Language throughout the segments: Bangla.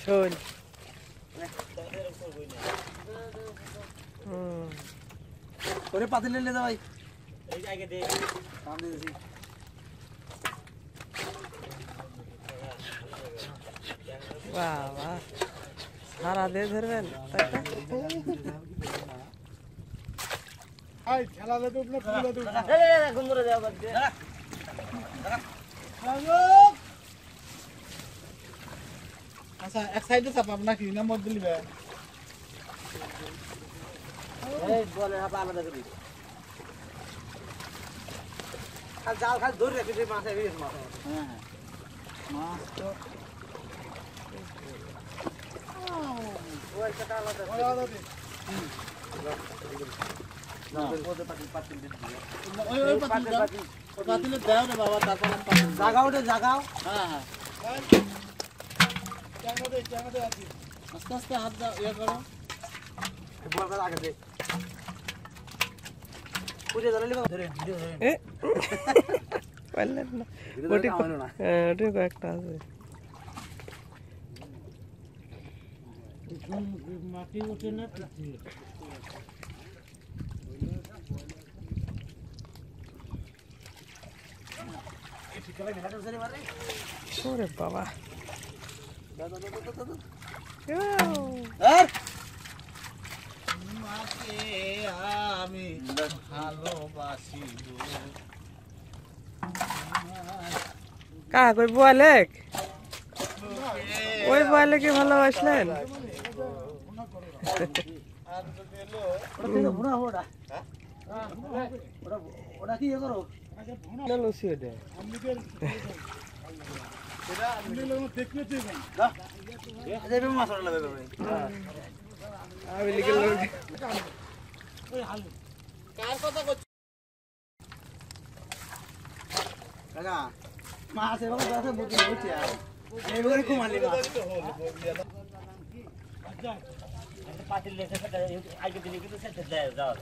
শোন ওরে পাতিল নিয়ে যা ভাই এই আগে দে নাম দিয়ে দিছি বাবা সারা দিয়ে ধরবেন তাই তো আই খেলা দে উঠলে পুরো দে গুন্দরে যাও বাদ দে আচ্ছা এক সাইডে চাপাব নাকি না মত দিলিবে এই বলে হাত আলাদা করি আর জাল খালি ধরে রেখে দিই মাছ এসে মাছ হ্যাঁ মাছ তো ওই একটা আলাদা আলাদা দে না ওতে পাতিল দিয়ে দিই ওই ওই পাতিল ওই পাতিলে দাও রে বাবা তারপর আমি পাতিল জাগাও রে জাগাও হ্যাঁ হ্যাঁ কেন দে আছি আস্তে আস্তে হাত দাও ইয়া করো বলটা আগে দে পুজো ধরে লিবা ধরে ভিডিও ধরে এ পারলেন না ওটি ওটি কয়েকটা আছে মাটি উঠে না ওরে বাবা মাকে আমি ভালোবাসি কা কই বলেক ওই বলে কি ভালোবাসলেন ওটা কি করো লুচি ওটা এটা আমি লোক দেখতে চাই না এই যে মাছ লাগবে ভাই আমি লিখে লোক কার কথা কইছ কাকা মাছ এবার দাদা বুঝি বুঝি আর এইবারে কুমালি মাছ পাতিল লেখা সেটা আগে দিলে কিন্তু সেটা দেয় যাও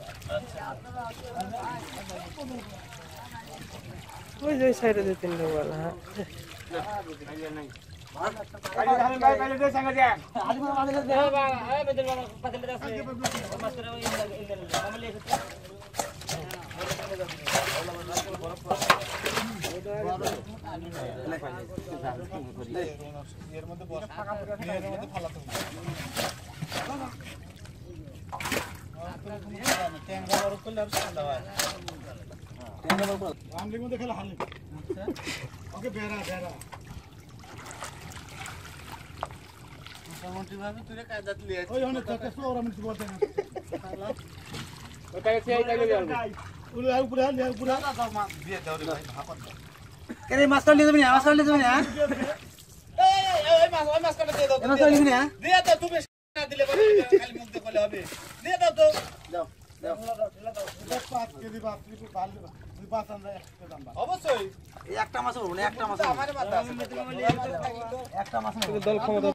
ওই যে সাইডে দে তিনটা বলা হ্যাঁ আদি মাছ দে এই বেদল বাবা পাতিল দে আছে মাস্টার ওই মামলি এসেছে এর মধ্যে বস ফাঁকা এর মধ্যে ফালাতে হবে ট্যাঙ্গা বড় করলে আর ঠান্ডা হয় ট্যাঙ্গা বড় রামলির মধ্যে খেলা হালি ওকে বেরা মোটামুটি ভাবে তুই কায়দা লিয়ে ওই হনে চারটা সোরা মিনিট বলতে না ওটাকে সেই কাইলে যাও উপরে দাও মা দিয়ে দাও রে ভাই ভাপত কেন মাছ কাটলি যাবি না মাছ কাটলি যাবি না এই মাছ কাটে দিয়ে দাও মাছ কাটলি না দিয়ে দাও তুমি না দিলে খালি মুখ দিয়ে কইলে হবে দিয়ে দাও তো দাও দাও 5 কেজি বাপ তুই ভালো তুই পাঁচ আনলে একটা দাম অবশ্যই এই একটা মাছ হবে না একটা মাছ আমারে মাথা আছে একটা মাছ দল ক্ষমতা